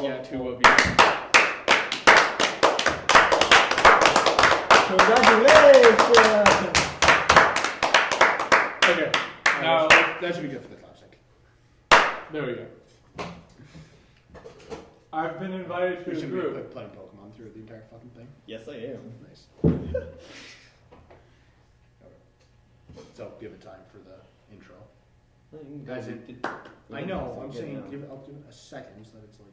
Yeah, two of you. Congratulations! Okay. Now, That should be good for the clapstick. there we go. I've been invited to We a should be group. playing Pokemon through the entire fucking thing. Yes, I am. Nice. So give it time for the intro. Guys, I know. I'm saying I'll give it a second so that it's like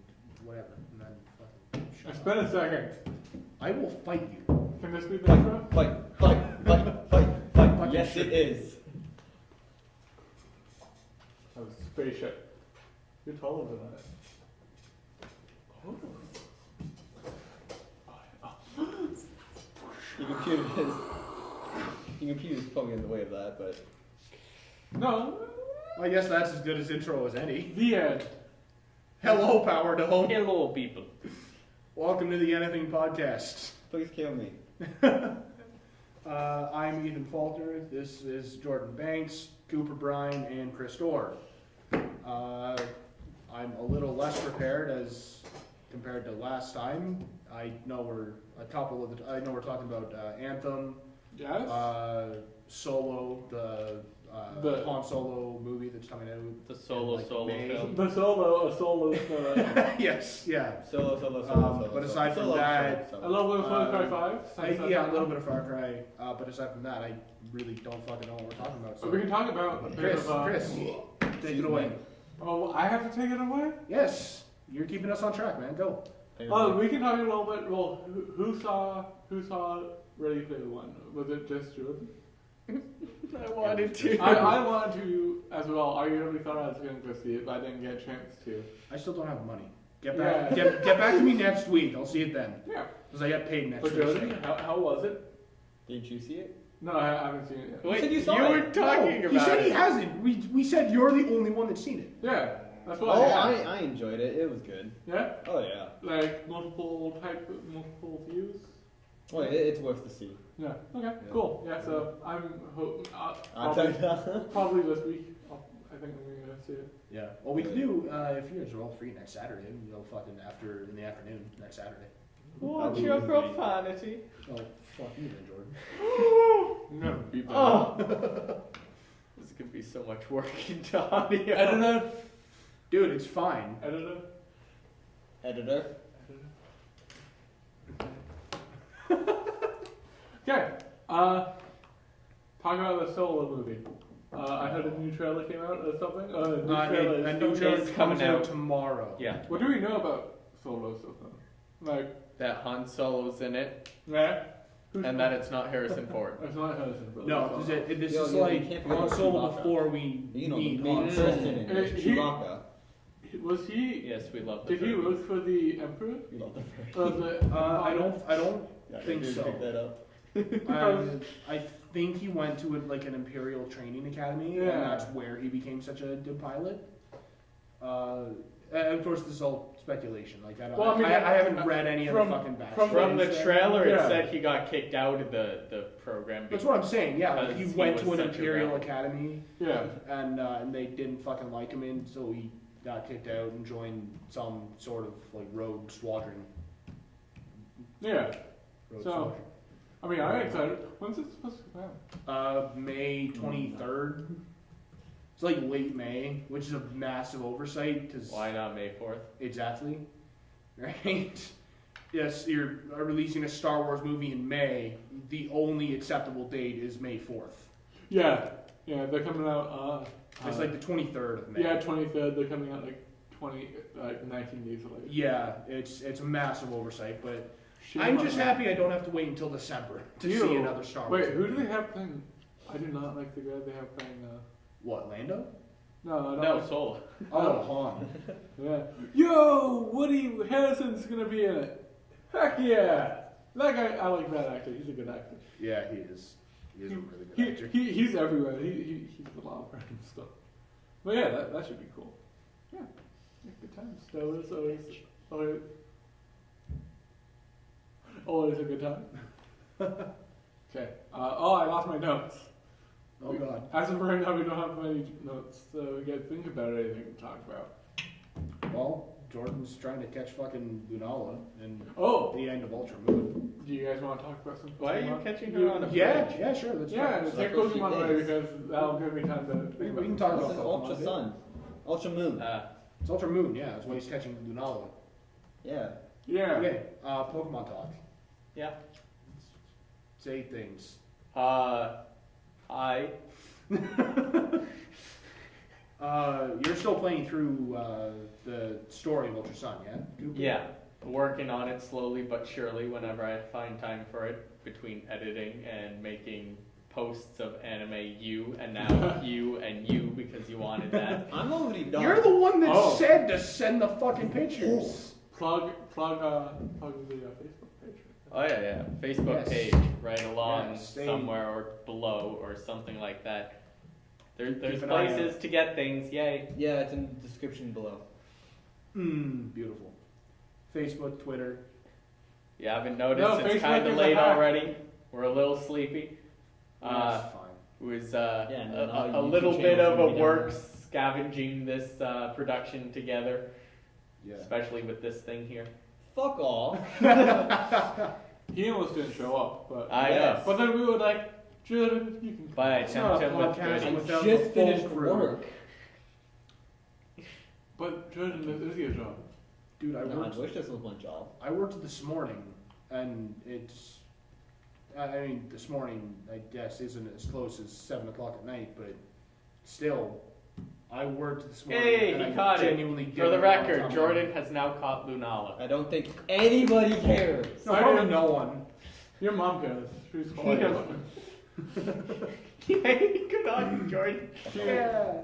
whatever, and then fucking. Shut It's up. been a second. I will fight you. Can this be the intro? Fight. Fucking Yes, shit. it is. That was a spaceship. You're taller than that. Oh. Your computer's probably in the way of that, but No. I guess that's as good as intro as any. The end. Hello, Power Dome. Hello, people. Welcome to the Anything Podcast. please kill me. I'm Ethan Faulkner. This is Jordan Banks, Cooper Bryan, and Chris Dorr. I'm a little less prepared as compared to last time. I know we're talking about Anthem, Yes. Solo, the The- Han Solo movie that's coming out. The solo May. film. The solo. Yes, yeah. Solo. But aside from that, A little bit of Far Cry 5. Yeah, a little bit of Far Cry. But aside from that, I really don't fucking know what we're talking about. So. We can talk about a bit Chris, of. Chris, take it away. Oh, I have to take it away? Yes, you're keeping us on track, man. Go. Oh, we can talk a little bit. Well, who saw Ready Player One? Was it just Jordan? I wanted to. I wanted to as well. I really thought I was going to go see it, but I didn't get a chance to. I still don't have money. Get back. Get back to me next week. I'll see it then. Yeah. Because I get paid next But week. Jordan, how was it? Didn't you see it? No, I haven't seen it yet. Wait, said you saw you it. were talking No, about he said he it. hasn't. We said you're the only one that's seen it. Yeah, that's what Oh, I had. I enjoyed it. It was good. Yeah? Oh yeah. Like multiple views? Oh, yeah, it's worth to see. Yeah. Okay. Cool. Yeah. So I'm I'll tell you. probably this week. I think I'm gonna see it. Yeah. Well, we can do if you guys are all free next Saturday. We go fucking in the afternoon next Saturday. What's your profanity? Oh, fuck you then, Jordan. I'm gonna beat that. Oh. This is gonna be so much work into audio. Editor. Dude, it's fine. Editor. Editor. Okay. Talk about the Solo movie. I heard a new trailer came out or something. A new trailer It's comes coming out out. tomorrow. Yeah, What do we know about Solo so far? Like, that Han Solo's in it, yeah. and that it's not Harrison Ford. It's not Harrison Ford. No, this Yo, is yo, you like can't forget Han Solo Chewbacca. before we You know, meet the main Han Solo. person in it is He- Chewbacca. Was he? Yes, we love the Did he third. root for the Emperor? You love the first. Or the I don't Yeah, think I did so. pick that up. I think he went to like an Imperial Training Academy, and Yeah. that's where he became such a good pilot. And of course, this is all speculation. Like I, don't, Well, I mean, I haven't read any of from- the fucking backstory. From the trailer, Yeah. it said he got kicked out of the program. That's what I'm saying. Yeah, like he Because he went was to an such a Imperial rebel. Academy, Yeah. and they didn't fucking like him, and so he got kicked out and joined some sort of like rogue squadron. Yeah. Rogue So- squadron. I mean, I'm excited. When's it supposed to come out? May 23rd. It's like late May, which is a massive oversight because Why not May 4th? exactly, right? Yes, you're releasing a Star Wars movie in May. The only acceptable date is May 4th. Yeah. Yeah, they're coming out. It's like the 23rd of May. Yeah, 23rd. They're coming out like 19 days later. Yeah, it's a massive oversight, but Shit I'm on just that. happy I don't have to wait until December to Ew. see another Star Wars. Wait, who do movie. they have playing? I do not like the guy they have playing. What, Lando? No, I don't No, like- Solo. Oh, Han. Yeah. Yo, Woody Harrison's gonna be in it. Heck yeah! That guy, I like that actor. He's a good actor. Yeah, he is. He is a really good actor. He's everywhere. He's a lot of random stuff. But yeah, that should be cool. Yeah, good times. Always a good time. Okay. I lost my notes. Oh God. As of right now, we don't have many notes, so we gotta think about anything to talk about. Well, Jordan's trying to catch fucking Lunala and Oh, the end of Ultra Moon. do you guys want to talk about some? Why are you Pokemon? catching her on a Yeah, bridge? yeah, sure. Let's Yeah, talk. take That's what she Pokemon away is. because that'll give me time to think We about can it. talk This about is Pokemon, Ultra dude. Sun. Ultra Moon. It's Ultra Moon, yeah. That's why he's catching Lunala. Yeah. Yeah. Okay, Pokemon talk. Yeah. Say things. Hi. You're still playing through the story of Ultra Sun, yeah? Cooper? Yeah. Working on it slowly but surely whenever I find time for it, between editing and making posts of anime you and now you and you because you wanted that. I'm already done. You're the one that Oh. said to send the fucking pictures. Plug the Facebook page. Oh yeah. Facebook Yes. page right along Yes, they- somewhere or below or something like that. There's Keep an eye places to get things, yay. Yeah, it's in the description below. Beautiful. Facebook, Twitter. You haven't noticed No, it's Facebook kind of is a late hack. already. We're a little sleepy. That's fine. It was Yeah, and then all a YouTube little bit channels of will a be work down scavenging this production together, Yeah. especially with this thing here. Fuck off. He almost didn't show up, but I Yes. know. but then we were like, Jordan, you can. But I It's not a tempted him with podcast goodies. without Just the full finished crew. work. But Jordan, this is your job. Dude, I No, I worked. wish this was my job. I worked this morning, and it's. I mean, this morning, I guess, isn't as close as 7 o'clock at night, but still, I worked this morning. Hey, and he I caught it. genuinely For didn't the want record, to Jordan has now caught Lunala. I don't think anybody cares. No, probably no one. Your mom cares. She's Yeah. Hey, good on you, Jordan.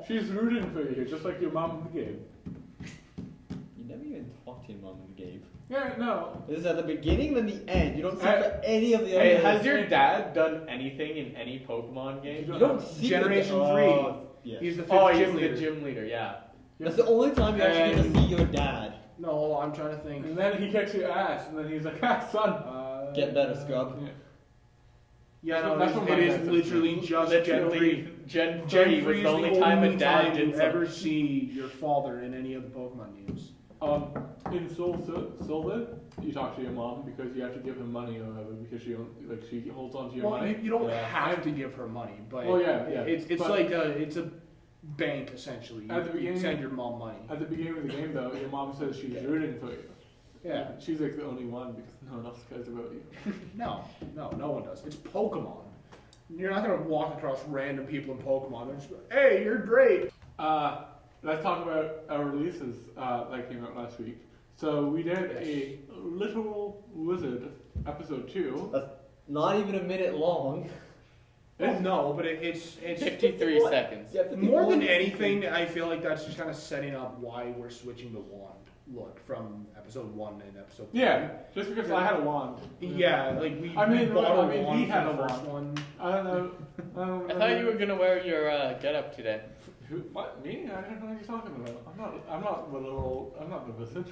She's rooting for you, just like your mom in the game. You never even talk to your mom in the game. Yeah, no. This is at the beginning and the end. You don't see Hey, for any of the Hey, other. has your dad done anything in any Pokemon game? You don't see Generation the, 3. Yeah. He's the 5th Oh, he's gym the leader. gym leader, yeah. That's the only time you actually get to And- see your dad. No, I'm trying to think. And then he kicks your ass, and then he's like, ah, son. Get better, scrub. Yeah. Yeah, no, That's what my it is dad says. literally just Gen 3. Literally, Gen 3 Gen 3 was is the only time a dad time did you ever something. see your father in any of the Pokemon games. In Silver, you talk to your mom because you have to give her money or whatever because she holds on to your Well, money. you don't Yeah. have to give her money, but Oh, yeah. it's But- like it's a bank essentially. At the You beginning- send your mom money. At the beginning of the game, though, your mom says she's rooting for you. Yeah. She's like the only one because no one else cares about you. No one does. It's Pokemon. You're not gonna walk across random people in Pokemon. They're just like, hey, you're great. Let's talk about our releases that came out last week. So we did a Literal Wizard episode 2. That's not even a minute long. Well, no, but it's 53 What? seconds. Yeah, 51. more than anything. I feel like that's just kind of setting up why we're switching the wand look from episode 1 and episode 2. Yeah, just because I had a wand. Yeah, like we, I mean, we bought a I mean, wand he had for the a first one. I don't know. I thought you were gonna wear your getup today. What? Me? I don't know what you're talking about. I'm not the little. I'm not the wizard.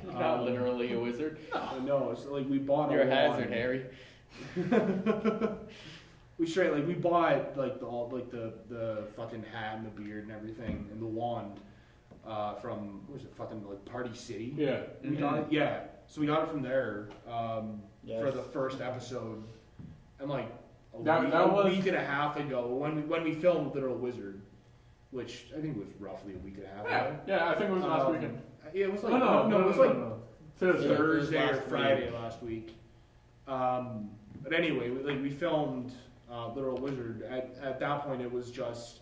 You're not literally a wizard. No, it's like we bought You're a a hazard, wand. Harry. We straight like we bought like the fucking hat and the beard and everything and the wand from what was it fucking like Party City. Yeah. We got it. Yeah, so we got it from there Yes. for the first episode, and like a That was- week and a half ago when we filmed Literal Wizard, which I think was roughly a week and a half Yeah. ago. Yeah. I think it was last weekend. Yeah, it was like No, it was like Thursday. Yeah. Thursday or last Friday week. last week. But anyway, we filmed Literal Wizard. At that point, it was just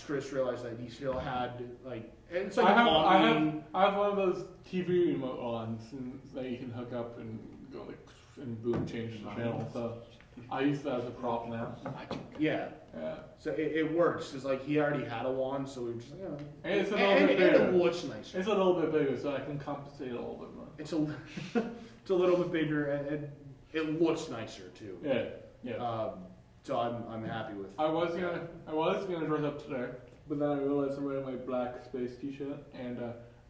Chris realized that he still had like it's like I have Omni- I have one of those TV remote ones that you can hook up and go like and boom change the channel. So I use that as a prop now. yeah. Yeah. So it works because like he already had a wand, so we were just like, And it's a little and bit it bigger. looks nicer. It's a little bit bigger, so I can compensate a little bit more. It's a it's a little bit bigger and it looks nicer too. Yeah. Yeah. So I'm happy with. I was gonna dress up today, but then I realized I'm wearing my black space T-shirt, and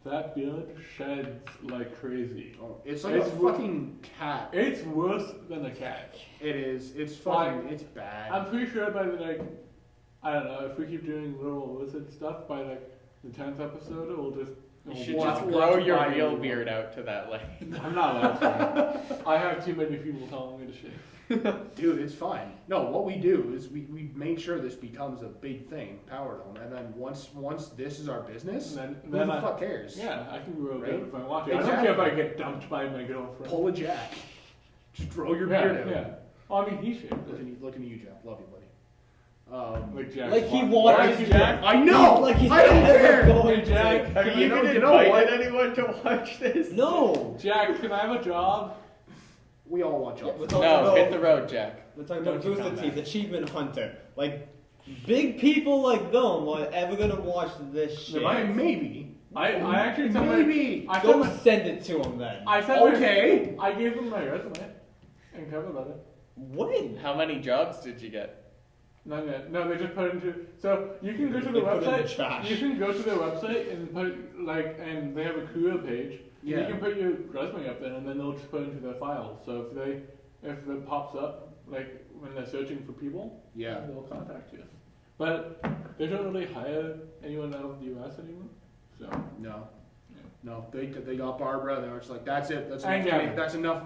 that beard sheds like crazy. Oh, it's like It's a fucking cat. It's worse than a cat. It is. It's Like, fucking. It's bad. I'm pretty sure by the I don't know, if we keep doing Little Wizard stuff, by the 10th episode, it will just You should We'll just have grow to your buy real you one. beard out to that length. I'm not allowed to. I have too many people telling me to shave. Dude, it's fine. No, what we do is we make sure this becomes a big thing, Powerdome, and then once this is our business, And who then the I, fuck cares? yeah, I can grow a Right? beard if I want to. I don't Exactly. care if I get dumped by my girlfriend. Pull a Jack. Just grow your yeah, beard out. yeah. Well, I mean, he shaved. Looking at you, Jack. Love you, buddy. Like Jack. Like he Swan. watches Like Jack. I know. Like he's I don't never care. going Hey, Jack. to. Have You you know- even you know invited what? anyone to watch this? No. Jack, can I have a job? We all want Yeah, jobs. we're talking No, about, hit the road, Jack. We're talking Don't about you Booster come Teeth, back. Achievement Hunter. Like, big people like them are ever gonna watch this shit. Maybe. I actually sent my. Maybe. I sent Go my. send it to him then. I sent Okay. my. I gave him my resume and cover letter. When? How many jobs did you get? Not yet. No, they just put it into. So you can go to the They put it in the website. trash. You can go to their website and put and they have a career page. Yeah. You can put your resume up there, and then they'll just put it into their file. So if it pops up like when they're searching for people, Yeah. they'll contact you. But they don't really hire anyone out of the U.S. anymore. So No. Yeah. No. They got Barbara, and they were just like, that's it. That's And enough. yeah. That's enough.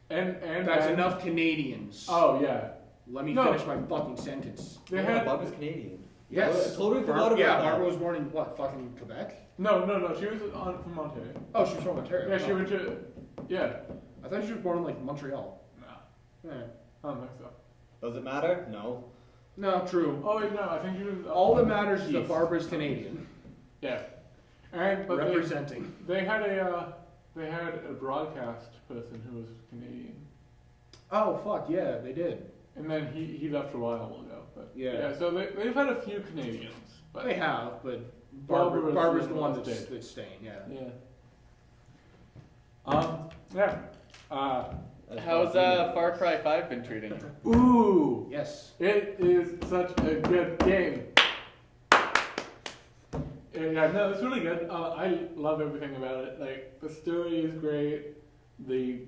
and That's and- enough Canadians. Oh yeah. Let me No. finish my fucking sentence. They Oh, had Barbara's Canadian. Yes. I totally forgot about Yeah, that. Barbara was born in what? Fucking Quebec? no. She was from Ontario. Oh, she was from Ontario. Yeah, she Oh. went to. Yeah. I thought she was born in like Montreal. No, Yeah. I don't think so. Does it matter? No. No, true. Oh wait, no. I think she was. All that matters is that East. Barbara's Canadian, Yeah. And but representing. they had a broadcast person who was Canadian, Oh fuck yeah, they did. and then he left a while ago. But Yeah. so they've had a few Canadians, but They have, but Barbara's Barbara's the the one one that's, that that's staying. Yeah. yeah. Yeah. How's Far Cry 5 been treating you? Ooh, Yes. it is such a good game. Yeah, no, it's really good. I love everything about it. Like the story is great. The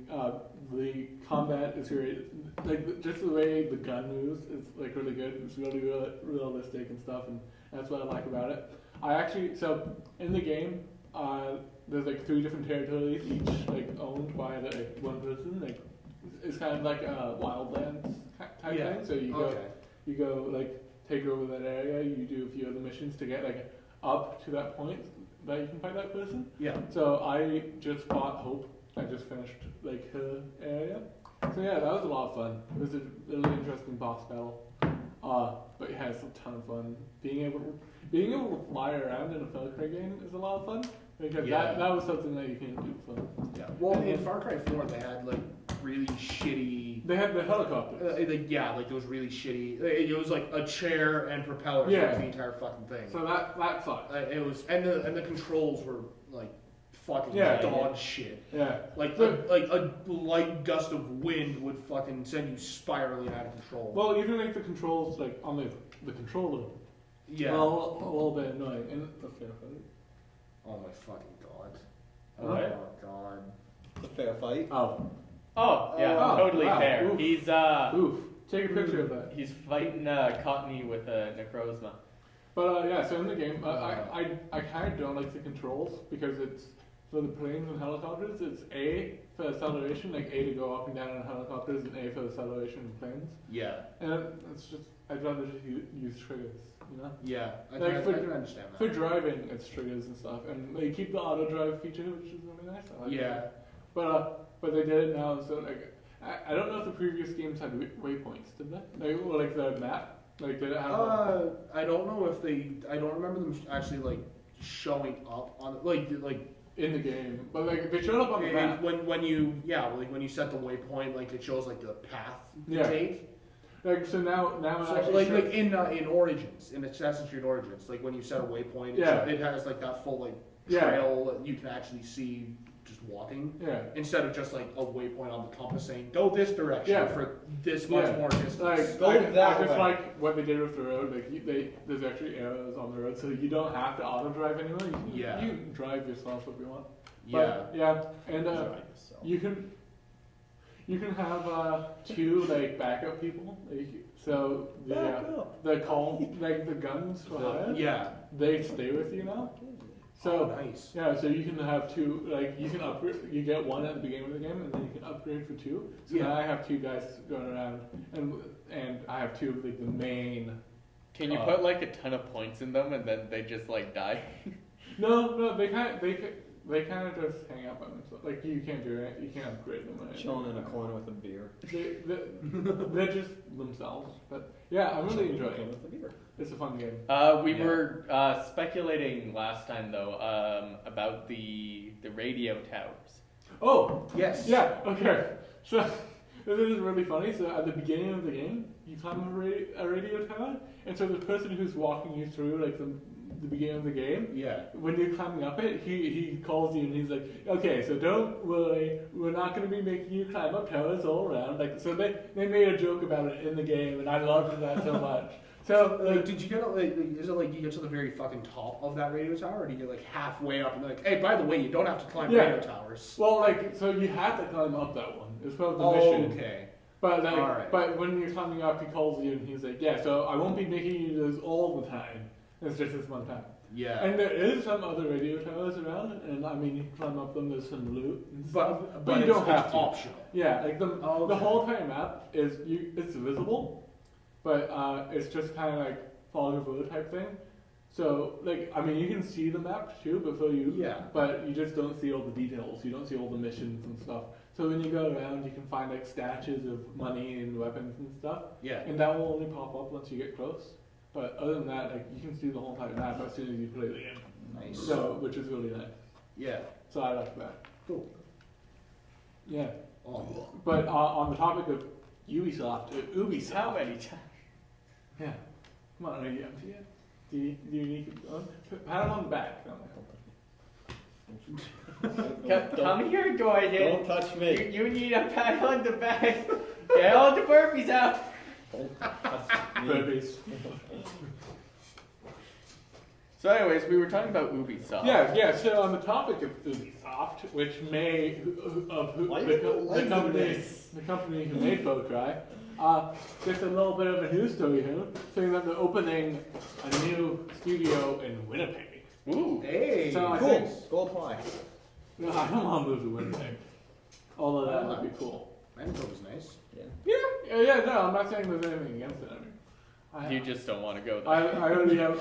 combat is great. Like just the way the gun moves is like really good. It's really realistic and stuff, and that's what I like about it. I actually so in the game, there's like 3 different territories, each like owned by like one person. Like it's kind of like a Wildlands type Yeah. thing. So you go like take over that area. You do a few other missions to get like up to that point that you can fight that person. Yeah. So I just fought Hope. I just finished like her area. So yeah, that was a lot of fun. It was a really interesting boss battle. But yeah, it's a ton of fun. Being able to fly around in a Far Cry game is a lot of fun because Yeah. that was something that you can't do for. Yeah. Well, in Far Cry 4, they had like really shitty. They had the helicopters. Like those really shitty. It was like a chair and propellers. Yeah. That was the entire fucking thing. So that sucked. It was, and the controls were like fucking Yeah. dog shit. Yeah. Like But- a light gust of wind would fucking send you spiraling out of control. Well, even like the controls like on the controller. yeah. Well, a little bit annoying. And the fair fight. Oh my fucking god. What? Oh my god. It's a fair fight. Oh. Oh, yeah, Oh, totally wow. fair. Oof. He's Oof. Take a picture of that. he's fighting Cottony with a Necrozma. But yeah, so in the game, I kind of don't like the controls because it's for the planes and helicopters. It's A for acceleration, like A to go up and down in helicopters, and A for acceleration in planes. Yeah. And it's just I'd rather just use triggers, you know. Yeah. I Like can understand that. For driving, it's triggers and stuff, and they keep the auto drive feature, which is really nice. I like Yeah. that. But they did it now, so like I don't know if the previous games had waypoints, did they? Like the map, like did it have? I don't know if I don't remember them actually like showing up on like In the game, but like they showed up on the map. when you set the waypoint, like it shows like the path to Yeah. take. Like so now it So actually like in Origins, in Assassin's Creed Origins, like when you set a waypoint, Yeah. it has like that full like Yeah. trail that you can actually see just walking. yeah. Instead of just like a waypoint on the compass saying go this direction Yeah. for this much Yeah. more distance. Like Go I that just way. like what they did with the road. Like there's actually arrows on the road, so you don't have to auto drive anymore. Yeah. You can drive yourself if you want. yeah. But, yeah, and you can have 2 like backup people. Like, so the call like the guns for hire, Yeah. they stay with you now. So nice. yeah, so you can have two, like you can upgrade. You get one at the beginning of the game, and then you can upgrade for two. So Yeah. now I have two guys going around, and I have two of like the main. Can you put like a ton of points in them and then they just like die? No, they kind of just hang out by themselves. Like you can't do it. You can't upgrade them. Or anything. Chilling in a corner with a beer. They're just themselves. But yeah, I'm really enjoying it. With a beer. It's a fun game. We were speculating last time though about the radio towers. Oh, Yes. yeah. Okay. So this is really funny. So at the beginning of the game, you climb a radio tower, and so the person who's walking you through like the beginning of the game, Yeah. when you're climbing up it, he calls you and he's like, okay, so don't worry, we're not going to be making you climb up towers all around. Like, so they made a joke about it in the game, and I loved that so much. So Like, did you get is it like you get to the very fucking top of that radio tower, or do you get like halfway up and they're like, hey, by the way, you don't have to climb Yeah. radio towers? well, like, so you had to climb up that one. It's part of the mission. Okay. But like, Alright. but when you're climbing up, he calls you and he's like, yeah, so I won't be making you do this all the time. It's just this one time. Yeah. And there is some other radio towers around, and I mean, you can climb up them. There's some loot, and stuff, but you it's, don't have it's to. optional. Yeah, like the Okay. whole entire map is it's visible, but it's just kind of like follow the road type thing. So like, I mean, you can see the map too before you. Yeah. But you just don't see all the details. You don't see all the missions and stuff. So when you go around, you can find like stashes of money and weapons and stuff, Yeah. and that will only pop up once you get close. But other than that, like you can see the whole entire map as soon as you play the game. Nice. So, which is really nice. Yeah. So I like that. Cool. Yeah. Oh. But on the topic of Ubisoft, Ubisoft. How many times? Yeah. Come on, are you empty yet? Do you need to keep going? Pat him on the back. Come here, Gordon. Don't touch me. You need a pat on the back. Get all the burpees out. Don't touch me. Burpees. So, anyways, we were talking about Ubisoft. Yeah. So on the topic of Ubisoft, which may Why the, you go like this? the company who made Far Cry, just a little bit of a news story here, saying that they're opening a new studio in Winnipeg. Ooh. Hey. So I Cool. think Go apply. no, I don't want to move to Winnipeg, although that would be cool. Manitoba's nice. Yeah. No, I'm not saying there's anything against it. I mean, You just don't want to go there. I already have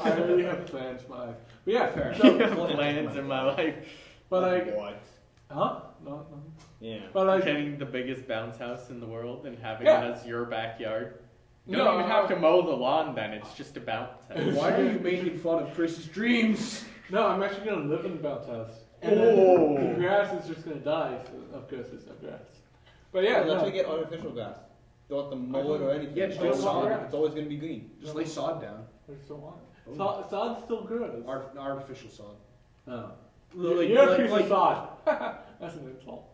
plans for my life. But yeah, Fair. I so, have plans in my life. but like, What? huh? No. Yeah. But like, Getting the biggest bounce house in the world and having Yeah. it as your backyard. You No, don't even have to mow the lawn then, it's just a bounce house. Why are you making fun of Chris's dreams? no, I'm actually gonna live in the bounce house. And Oh. then the grass is just gonna die. So of course, there's no grass. But yeah, Let's no. get artificial grass. Don't have to mow it or anything. Yeah, It's just always mow green. it. It's always gonna be green. Just lay sod down. I still want Oh. it. Sod still grows. Artificial sod. No. Like- You're a like- piece like- of sod. That's an insult.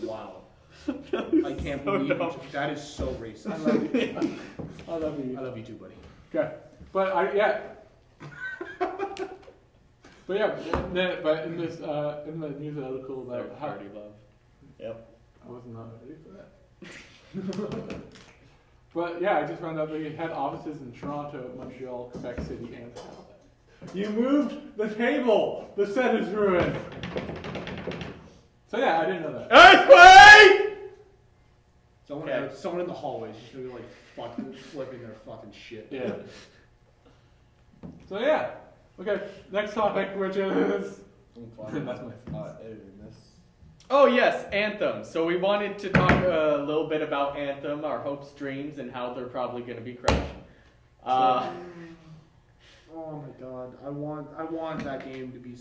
Wow. I can't believe dumb. that is so racist. I love you. I love you. I love you too, buddy. Okay, but but yeah, but in this in the news article about Third how party love. Yep. I was not ready for that. But yeah, I just found out they had offices in Toronto, Montreal, Quebec City, and Halifax. You moved the table. The set is ruined. So yeah, I didn't know that. Earthquake! Someone in the hallway is just gonna be like fucking flipping their fucking shit. Yeah. So yeah. Okay, next topic, which is that's my editing this. Oh yes, Anthem. So we wanted to talk a little bit about Anthem, our hopes, dreams, and how they're probably going to be crushed. Oh my god, I want that game to be.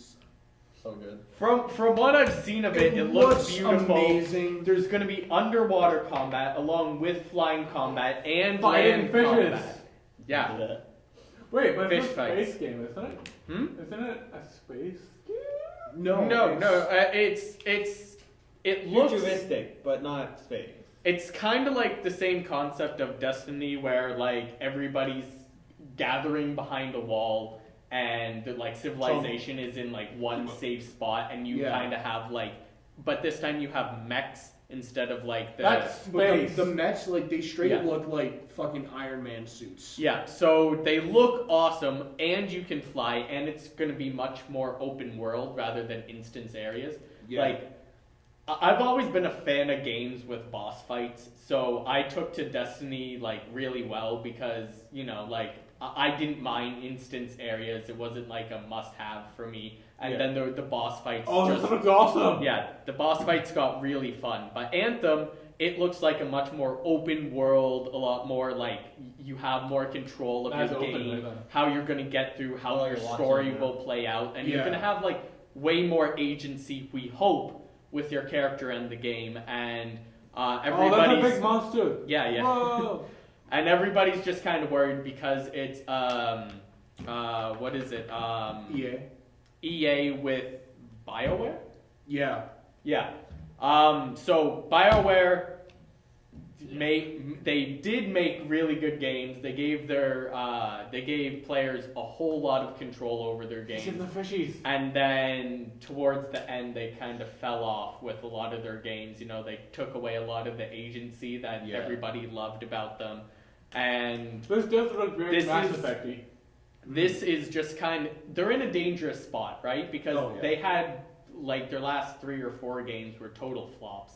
So good. From what I've seen of it, it looks beautiful. amazing. There's going to be underwater combat along with flying combat and fighting land fishes. combat. Yeah. Wait, but Fish it's a fights. space game, isn't it? Hmm? Isn't it a space game? No. It looks. Futuristic, but not space. It's kind of like the same concept of Destiny, where like everybody's gathering behind a wall, and like civilization is in like one safe spot, and you Yeah. kind of have like, but this time you have mechs instead of like the That's But space. the Mets, like, they straight up Yeah. look like fucking Iron Man suits. Yeah, so they look awesome, and you can fly, and it's going to be much more open world rather than instance areas. Yeah. Like, I've always been a fan of games with boss fights, so I took to Destiny like really well because like I didn't mind instance areas. It wasn't like a must-have for me. And Yeah. then the boss fights. Oh, just, this looks awesome. yeah, the boss fights got really fun. But Anthem, it looks like a much more open world, a lot more like you have more control of That's your open, game, right then. how you're going to get through, how Well, your you're story watching, yeah. will play out, and you're Yeah. going to have like way more agency, we hope, with your character and the game. And Oh, that's a everybody's big monster. yeah. Whoa. And everybody's just kind of worried because it's what is it? EA. EA with BioWare? Yeah. Yeah. So BioWare they did make really good games. They gave players a whole lot of control over their It's in games. the fishies. And then towards the end, they kind of fell off with a lot of their games. They took away a lot of the agency that Yeah. everybody loved about them. And This does look very This Mass is- Effect-y. this is just they're in a dangerous spot, right? Because Oh, yeah. they had, like, their last 3 or 4 games were total flops.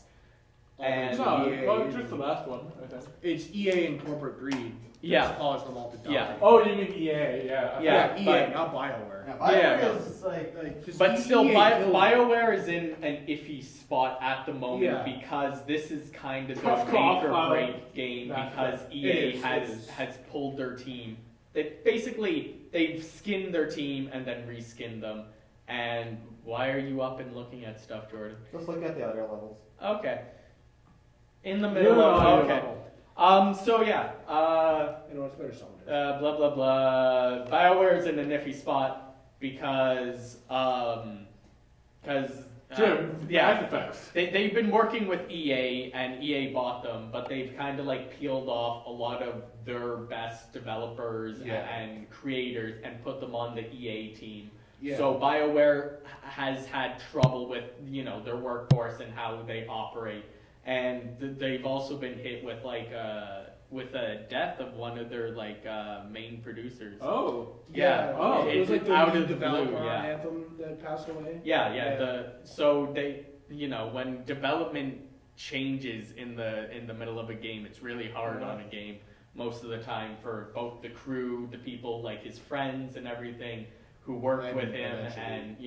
Oh, And- No, EA, well, just the last one, I think. it's EA and corporate greed. Yeah. That's caused them all to die. Yeah. Oh, you mean EA? Yeah. Yeah. EA, but- not BioWare. Yeah. is like 'Cause But still, EA killed- BioWare is in an iffy spot at the moment Yeah. because this is kind of Tough their call, make or Tyler. break game That's because right. EA It is. has pulled their team. They've skinned their team and then reskin them. And why are you up and looking at stuff, Jordan? Just look at the other levels. Okay. In the Yeah, middle of yeah. okay. So yeah. You know, it's better something. Blah blah blah. BioWare's in a niffy spot because Jim, yeah. Mass Effects. They've been working with EA and EA bought them, but they've kind of like peeled off a lot of their best developers Yeah. and creators and put them on the EA team. Yeah. So BioWare has had trouble with their workforce and how they operate, and they've also been hit with with a death of one of their main producers. Oh. Yeah. Oh, it was like the out lead of the developer blue, on yeah. Anthem that passed away. Yeah. So they, when development changes in the middle of a game, it's really hard on a game most of the time for both the crew, the people like his friends and everything who work And with him, eventually. and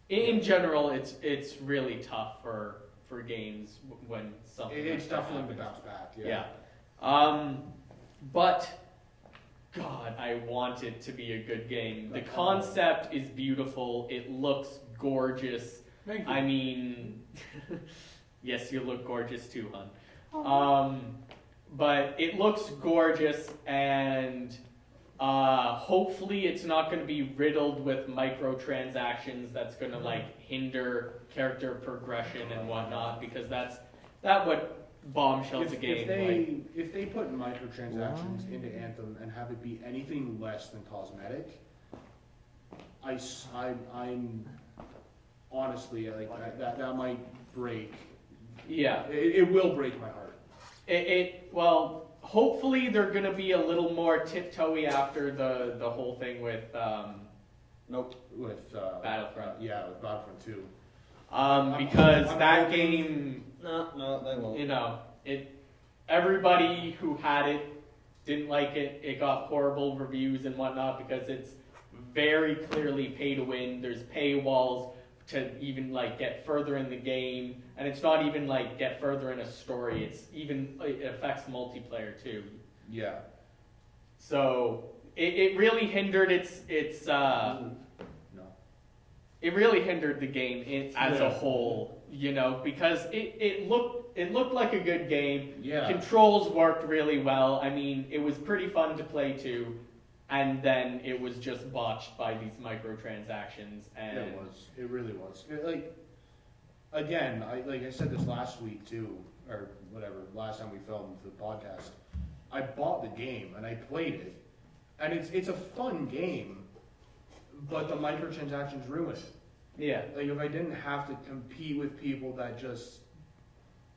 in general, it's really tough for games when something. It's like that tough for them to happens. bounce back. Yeah. But God, I want it to be a good game. The concept is beautiful. It looks gorgeous. Thank you. I mean, yes, you look gorgeous too, hon. But it looks gorgeous, and hopefully it's not going to be riddled with microtransactions that's going to hinder character progression and whatnot, because that what bombshells a game. If they put microtransactions into Anthem and have it be anything less than cosmetic, I'm honestly that might break. Yeah. It will break my heart. Well, hopefully they're gonna be a little more tiptoey after the whole thing with Nope. With Battlefront. Yeah, with Battlefront 2. Because I'm that hoping- game, No, they won't. everybody who had it didn't like it. It got horrible reviews and whatnot because it's very clearly pay to win. There's paywalls to even get further in the game, and it's not even get further in a story. It affects multiplayer too. Yeah. So it really hindered No. it really hindered the game as a Yeah. whole, because it looked like a good game. Yeah. Controls worked really well. I mean, it was pretty fun to play too, and then it was just botched by these microtransactions. And It was. It really was. Again, I said this last week too, or whatever. Last time we filmed the podcast, I bought the game and I played it, and it's a fun game, but the microtransactions ruin it. yeah, If I didn't have to compete with people that just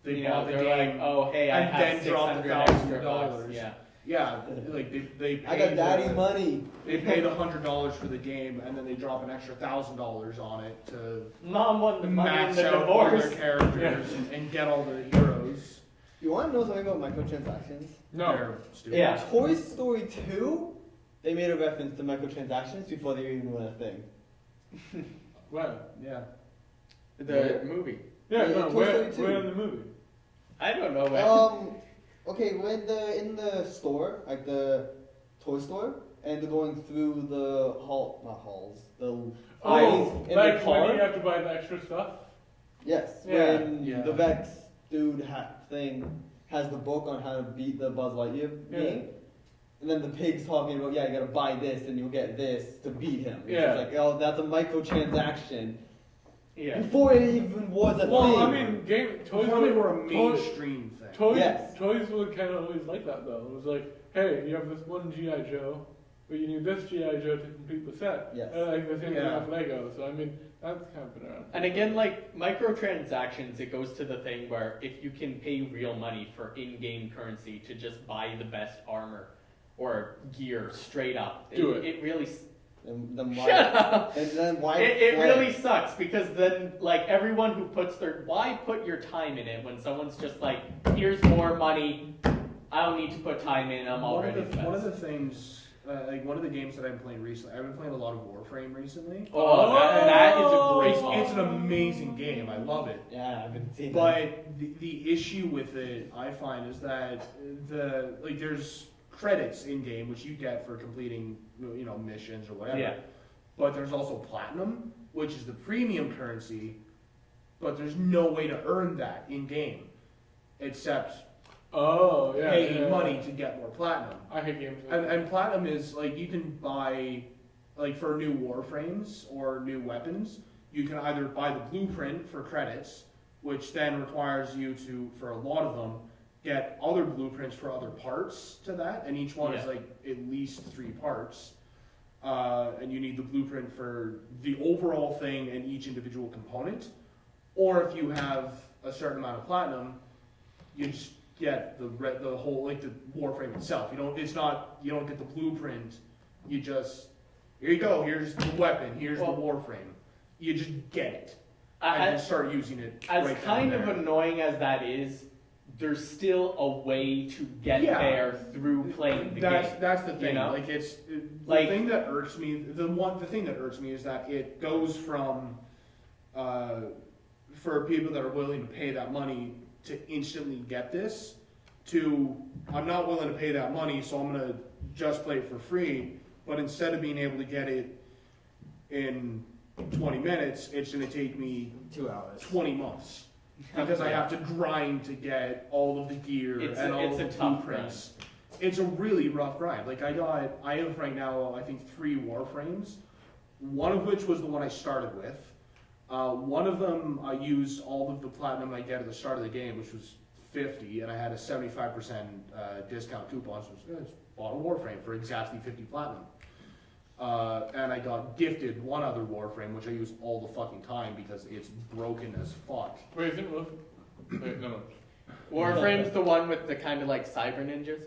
they You bought know, the they're game, like, oh hey, I and have then dropped $600 extra $1,000. bucks. Yeah. Yeah, like they pay I got daddy's money. They pay the $100 for the game, and then they drop an extra $1,000 on it to Mom won the money in max the out all their divorce. characters and get all the heroes. You want to know something about microtransactions? No. They're stupid. Yeah. Toy Story 2, they made a reference to microtransactions before they even went a thing. Wow. Yeah. The movie. Yeah, Yeah, no, Toy where Story 2. in the movie? I don't know. Man. Okay, when in the store, like the toy store, and they're going through the not halls, the aisles in like the car. when you have to buy the extra stuff? Yes, Yeah, when yeah. the Vex dude thing has the book on how to beat the Buzz Lightyear Yeah. game. And then the pig's talking about, yeah, you gotta buy this and you'll get this to beat him. It's Yeah. like, oh, that's a microtransaction. Yeah. Before it even was a Well, thing. I mean, toys Before they were a toys- mainstream thing. Toys, Yes. toys were kind of always like that though. It was like, hey, you have this one GI Joe, but you need this GI Joe to complete the set. Yes. And like the same thing Yeah. with Lego. So I mean, that's kind of been around. And again, like microtransactions, it goes to the thing where if you can pay real money for in-game currency to just buy the best armor or gear straight up, Do it. It really. then why? Shut up. And then why? It why- really sucks because then like everyone who puts why put your time in it when someone's just like, here's more money, I don't need to put time in, I'm already One of best. the things, like one of the games that I've been playing recently, I've been playing a lot of Warframe recently. Oh, that is a great It's, game. it's an amazing game. I love it. Yeah, I've been seeing that. But the issue with it, I find, is that there's credits in game which you get for completing missions or whatever. Yeah. But there's also platinum, which is the premium currency, but there's no way to earn that in game, except Oh yeah. paying yeah. money to get more platinum. I hate games. Like And platinum is like you can buy, like for new warframes or new weapons, you can either buy the blueprint for credits, which then requires you to, for a lot of them, get other blueprints for other parts to that, and each one is Yeah. like at least 3 parts. And you need the blueprint for the overall thing and each individual component. Or if you have a certain amount of platinum, you just get the whole, like the warframe itself. You don't get the blueprint. You just, here you go. Here's the weapon. Here's Well, the warframe. You just get it I- and just start using it. As right kind down of there. annoying as that is, there's still a way to get Yeah. there through playing the game. That's the thing. you know? Like the Like- thing that irks me. The thing that irks me is that it goes from, for people that are willing to pay that money to instantly get this, to I'm not willing to pay that money, so I'm gonna just play it for free. But instead of being able to get it in 20 minutes, it's gonna take me 2 hours. 20 months. Because I have to grind to get all of the gear It's and a- all it's of a the tough blueprints. It's a really rough grind. Like I have right now, I think 3 warframes. One of which was the one I started with. One of them I used all of the platinum I get at the start of the game, which was 50, and I had a 75% discount coupon, so I just bought a warframe for exactly 50 platinum. And I got gifted one other warframe, which I use all the fucking time because it's broken as fuck. wait, is it Wolf? Wait, no. Warframe's the one with the kind of like cyber ninjas.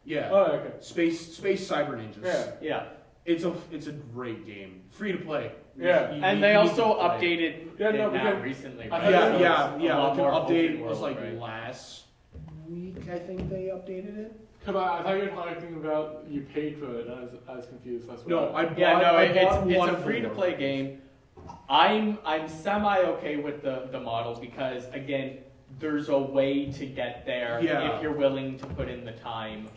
Yeah. Oh, okay. Space Cyber Ninjas. Yeah. Yeah, It's a great game. Free to play. Yeah. and they you need also to play. updated Yeah, it no, now because recently. I Right? thought Yeah, So yeah, it's a yeah. lot The more update open was world, like right? last week, I think they updated it. Cause I thought you were talking about you paid for it. I was confused. That's No, why. I bought, Yeah, no, I it's bought one a of the free to play warframes. game. I'm semi okay with the model because again, there's a way to get there Yeah. if you're willing to put in the time.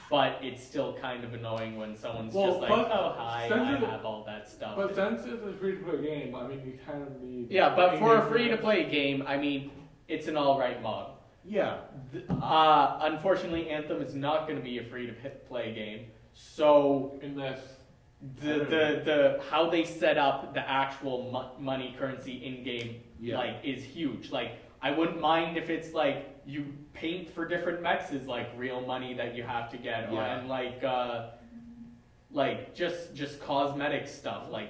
But it's still kind of annoying when someone's Well, just like, but "Oh hi, since I it- have all that stuff." But since it's a free to play game, I mean, you kind of need. Yeah, but for a in-game free to credits. play game, I mean, it's an alright mod. Yeah. Unfortunately, Anthem is not going to be a free to play game. So Unless. the how they set up the actual money currency in game Yeah. like is huge. Like I wouldn't mind if it's like you paint for different mechs is like real money that you have to get, or, Yeah. and like just cosmetic stuff. Like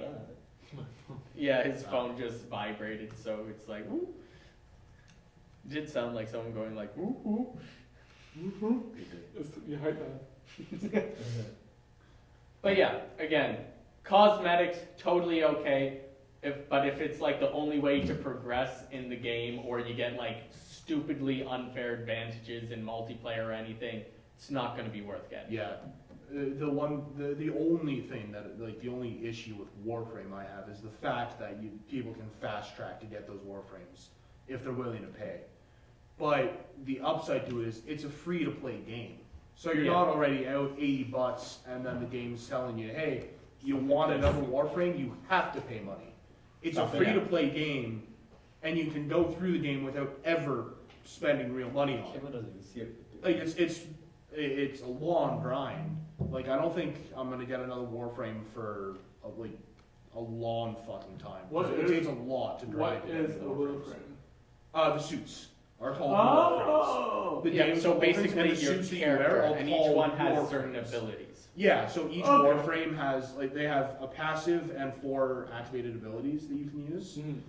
yeah, his phone just vibrated, so it's like. Woo. Did sound like someone going like, ooh, ooh. You heard that. But yeah, again, cosmetics totally okay. But if it's like the only way to progress in the game, or you get like stupidly unfair advantages in multiplayer or anything, it's not going to be worth getting. Yeah, the only thing that, like, the only issue with Warframe I have is the fact that people can fast track to get those Warframes if they're willing to pay. But the upside to it is it's a free to play game, so you're Yeah. not already out $80 and then the game's telling you, hey, you want another Warframe, you have to pay money. It's a Nothing. free to play game, and you can go through the game without ever spending real money on it. Shimmer doesn't even see it. Like it's a long grind. Like I don't think I'm gonna get another Warframe for a long fucking time. What it is- takes a lot to grind. What to get is a Warframes. Warframe? The suits are called Warframes. Oh! The Yeah, games so are Warframes, and basically the your suits that you character, wear are and each called one has Warframes. certain abilities. Yeah, so each Okay. Warframe has they have a passive and 4 activated abilities that you can use. Mhm.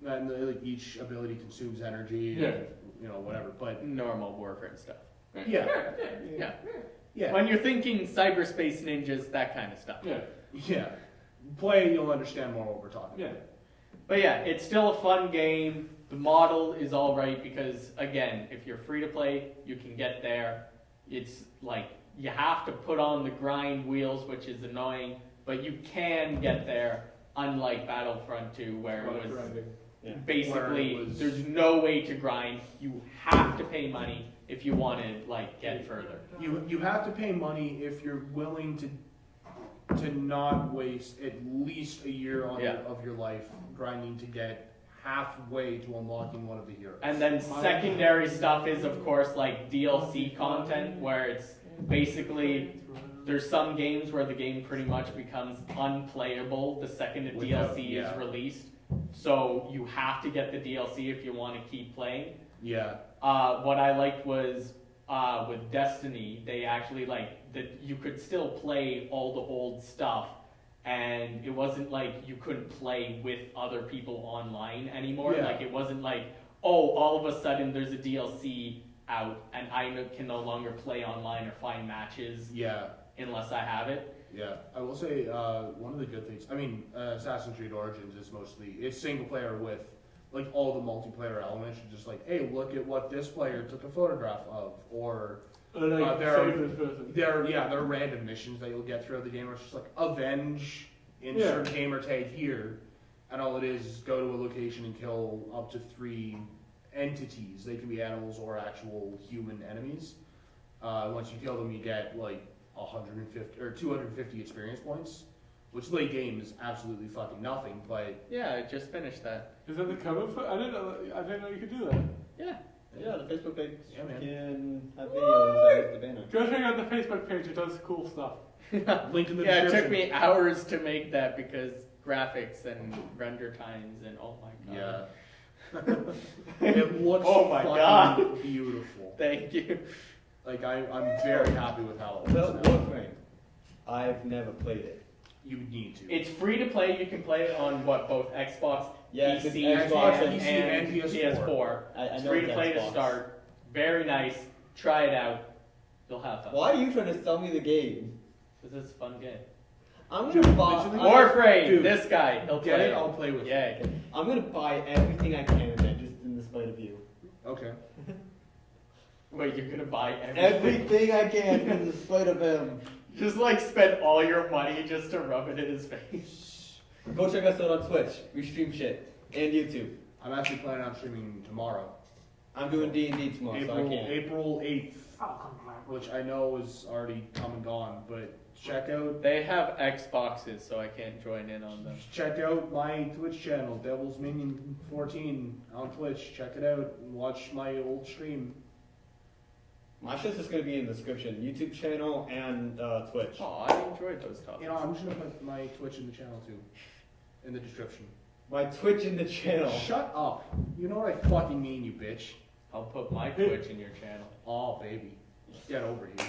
And each ability consumes energy. Yeah. And, whatever. But Normal Warframe stuff. yeah, Yeah. yeah. When you're thinking cyberspace ninjas, that kind of stuff. Yeah. Yeah. Play, you'll understand more what we're talking Yeah. about. But yeah, it's still a fun game. The model is alright because, again, if you're free to play, you can get there. It's like, you have to put on the grind wheels, which is annoying, but you can get there, unlike Battlefront 2, where it was Yeah. basically, Where it was- there's no way to grind. You have to pay money if you want to, like, get further. You have to pay money if you're willing to not waste at least a year Yeah. of your life grinding to get halfway to unlocking one of the heroes. And then secondary stuff is, of course, like DLC content, where it's basically, there's some games where the game pretty much becomes unplayable the second the Without- DLC yeah. is released. So you have to get the DLC if you want to keep playing. Yeah. What I liked was with Destiny, they actually that you could still play all the old stuff, and it wasn't like you couldn't play with other people online anymore. Yeah. Like it wasn't like, oh, all of a sudden there's a DLC out and I can no longer play online or find matches Yeah. unless I have it. Yeah. I will say one of the good things. I mean, Assassin's Creed Origins is it's single player with like all the multiplayer elements. You're just like, hey, look at what this player took a photograph of, or Like, there are- save this person. there are random missions that you'll get throughout the game where it's just like avenge, insert gamer tag here, and all it is go to a location and kill up to 3 entities. They can be animals or actual human enemies. Once you kill them, you get like 150 or 250 experience points, which late game is absolutely fucking nothing. But Yeah, I just finished that. Is that the cover for? I didn't know you could do that. Yeah. Yeah, the Facebook page Yeah, man. can have videos as the banner. Go check out the Facebook page. It does cool stuff. link in the Yeah, it description. took me hours to make that because graphics and render times and oh my god. Yeah. It looks Oh my fucking God. beautiful. Thank you. Like I'm very happy with how it Well, looks now. Warframe. I've never played it. You need to. It's free to play. You can play it on both Xbox, Yes, PC, it's Xbox, and, PC, and PS4. I It's know free it's to play to Xbox. start. Very nice. Try it out. You'll have fun. Why are you trying to sell me the game? This is a fun game. I'm Dude, gonna buy. literally- Warframe. Dude, This guy. He'll Get play it? I'll play with Yay. I'm gonna buy everything I can, man, just in the spite of you. you. Okay. Wait, you're gonna buy everything? Everything I can in the spite of him. Just like spend all your money just to rub it in his face. Go check us out on Twitch. We stream shit and YouTube. I'm actually planning on streaming tomorrow. I'm doing D&D tomorrow, so I can't. April 8th, which I know is already come and gone, but check out They have Xboxes, so I can't join in on them. my Twitch channel, Devil's Minion 14 on Twitch. Check it out and watch my old stream. My shit's just gonna be in the description. YouTube channel and Twitch. Oh, I enjoyed those topics. You know, I'm just gonna put my Twitch in the channel too, in the description. My Twitch in the channel. Shut up. You know what I fucking mean, you bitch. I'll put my Twitch in your channel. Oh, baby. Get over here.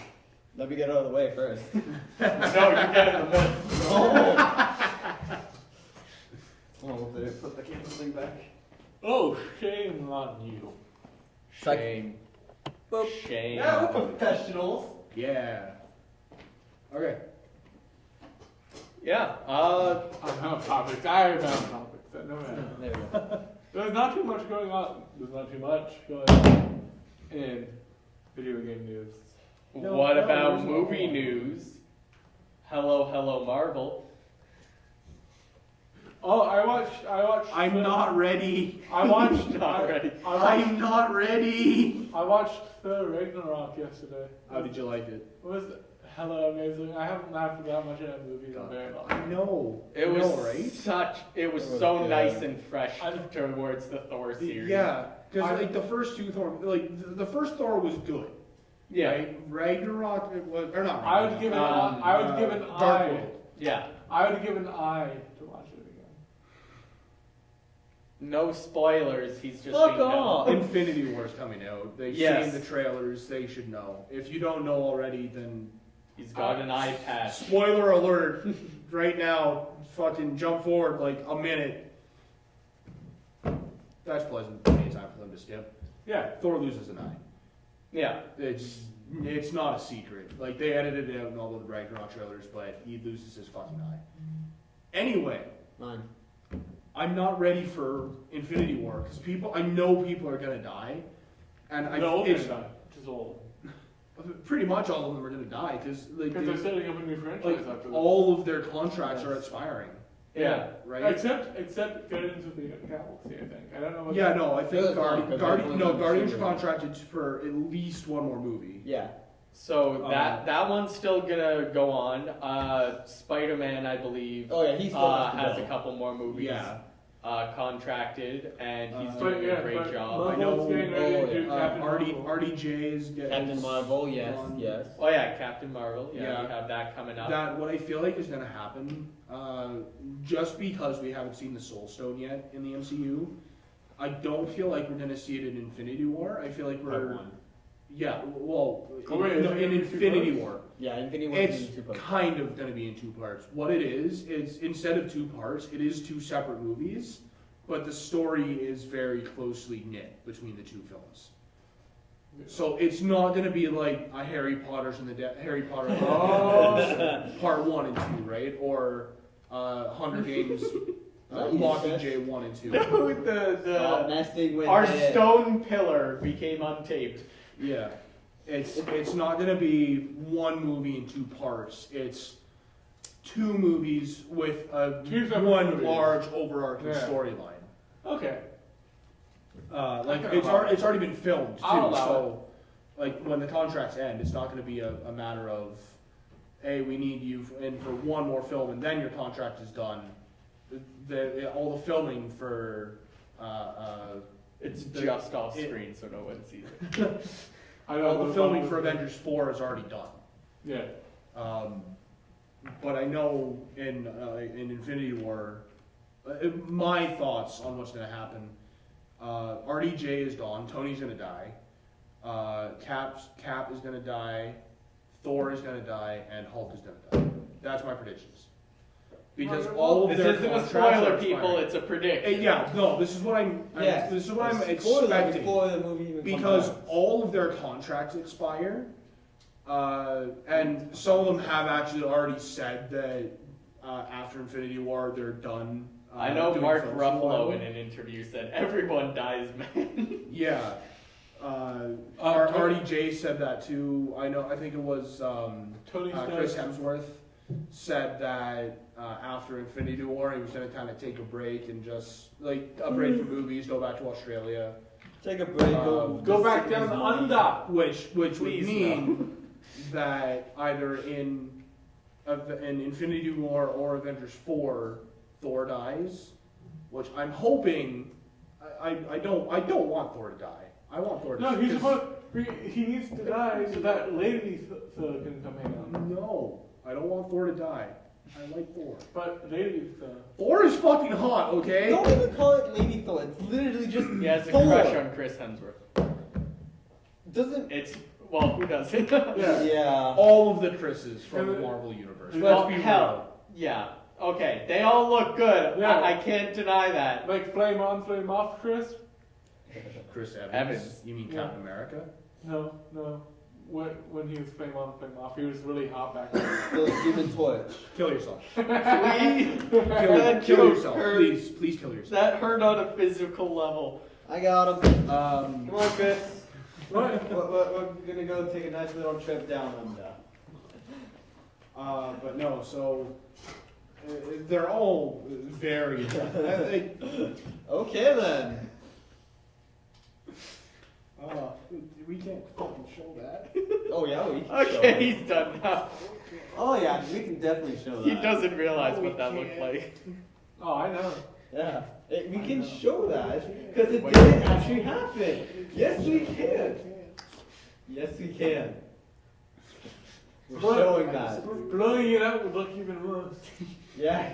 Let me get out of the way first. No, you get in the middle. Oh! Oh, did I put the camera thing back? Oh, shame on you. Psych- Shame. Boop. Shame. Yeah, we're professionals. Yeah. Okay. Yeah. I'm out of topics. I am out of topics. No matter. There we go. There's not too much going on. There's not too much going on in video game news. No, what no, about there's no movie one. news? Hello, hello, Marvel. Oh, I watched. I'm not ready. I watched. Not ready. I watched. I'm not ready. I watched the Ragnarok yesterday. How did you like it? It was hella amazing. I haven't laughed that much in a movie in a very long I time. know. It I was know, right? It was It was so good. nice and fresh I- towards the Thor series. Yeah, because I- like the first two Thor, like the first Thor was good. Yeah. Right? Ragnarok it was, or not. I would give an. Um, I would give an Dark eye. World. Yeah. I would give an eye to watch it again. No spoilers. He's just Fuck being off. dumb. Infinity War's coming out. They've Yes. seen the trailers. They should know. If you don't know already, then He's got an eye patch. spoiler alert! Right now, fucking jump forward like a minute. That's pleasant. Plenty of time for them to skip. Yeah. Thor loses an eye. Yeah. It's not a secret. Like they edited it out in all of the Ragnarok trailers, but he loses his fucking eye. Anyway, Mine. I'm not ready for Infinity War because I know people are gonna die, and The old it's guy, which is old. pretty much all of them are gonna die because like, Because they're setting up a new franchise after like this. all of their contracts are expiring, Yeah. right? Except Guardians of the Galaxy, I think. I don't know what. Yeah, no, I think Those aren't, 'cause Guardians they're only are two. contracted for at least one more movie. Yeah. So that one's still gonna go on. Spider-Man, I believe, Oh yeah, he's still has to has go. a couple more movies Yeah. Contracted, and he's But, doing a great job. I know, Marvel's getting ready to do oh, Captain RDJ Marvel. is getting Captain Marvel, yes, on- yes. Oh yeah, Captain Marvel. Yeah, Yeah. we have that coming up. That what I feel like is gonna happen, just because we haven't seen the Soul Stone yet in the MCU, I don't feel like we're gonna see it in Infinity War. I feel like Part we're one. yeah, well, Oh, wait, is it in gonna be two Infinity parts? War, Yeah, Infinity War it's is in two parts. kind of gonna be in two parts. What it is instead of two parts, it is two separate movies, but the story is very closely knit between the two films. So it's not gonna be like a Harry Potter's and the Harry Potter and the Oh. part 1 and 2, right? Or Hunger Games That you Mockingjay 1 and 2. Stop messing with Our it. stone pillar became untaped. Yeah. It's not gonna be one movie in two parts. It's two movies with Two separate one movies. large overarching Yeah. storyline. Okay. Like I can it's allow it. already been filmed too. I'll allow So like when the contracts end, it's not gonna be a matter of, hey, we need you in for one more film and then your contract is done. All the filming for It's The- just off it- screen, so no one sees it. I don't all know the if filming I'm- for Avengers 4 is already done. Yeah. But I know in Infinity War, my thoughts on what's going to happen. RDJ is gone. Tony's going to die. Cap is going to die. Thor is going to die, and Hulk is going to die. That's my predictions. Because all of This their isn't a contracts spoiler, are people. expiring. It's a prediction. Yeah, no. This is what Yes. This is what I'm Spoiler expecting. before the movie even Because comes out. all of their contracts expire, and some of them have actually already said that after Infinity War they're done. I know doing Mark films for a while. Ruffalo in an interview said everyone dies, man. Yeah. RDJ said that too. I think it was Tony Chris Stark. Hemsworth said that after Infinity War he was going to kind of take a break and just like a break from movies, go back to Australia. Take a break. Go back down to under. Which would Please, mean that either in Infinity War or Avengers 4, Thor dies, which I'm hoping. I don't want Thor to die. I want Thor to. No, he's 'cause- he needs to die so that Lady Thor can come in. No, I don't want Thor to die. I like Thor. But Lady Thor. Thor is fucking hot, okay? Don't even call it Lady Thor. It's literally just He has a Thor. crush on Chris Hemsworth. Doesn't. It's well, who doesn't? Yeah. Yeah. All of the Chris's from the And- Marvel universe. and Let's Well, be real. hell, yeah. Okay, they all look good. Yeah. I can't deny that. Like flame on, flame off, Chris? Chris Evans. Evans. You mean Yeah. Captain America? No. When he was flame on, flame off, he was really hot back then. The Human Torch. Kill yourself. Please. Kill That joke yourself. hurt. Please kill yourself. That hurt on a physical level. I got him. Um, Come on, Chris. What? We're gonna go take a nice little trip down under. but no, so they're all very. Okay then. We can't fucking show that. Oh yeah, we can show Okay, it. he's done now. Oh yeah, we can definitely show that. He doesn't realize No, what we that looked can't. like. Oh, I know. Yeah, we can show that because it Wait. didn't actually happen. Yes, we can. Yes, we can. We're But- showing that. Blowing it up would look even worse. Yeah.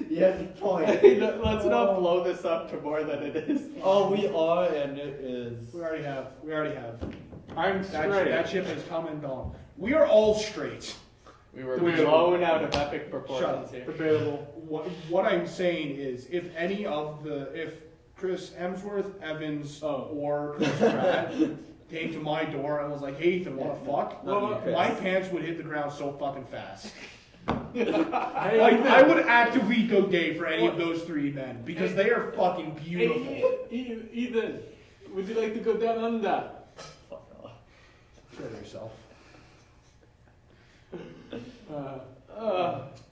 Yes, point. Hey, let's not blow this up to more than it is. Oh, we are, and it is. We already have. I'm straight. That ship has come and gone. We are all straight. We were Debatable. blown out of epic proportions Shut here. Debatable. What I'm saying is, if Chris Hemsworth, Evans, Oh. or Chris Pratt came to my door and was like, "Hey, Ethan, wanna fuck?" Not you, Well, Chris. My pants would hit the ground so fucking fast. Hey, Like, Ethan. I would actively go gay for any of those three men because they are fucking beautiful. Hey, Ethan, would you like to go down under? Kill yourself.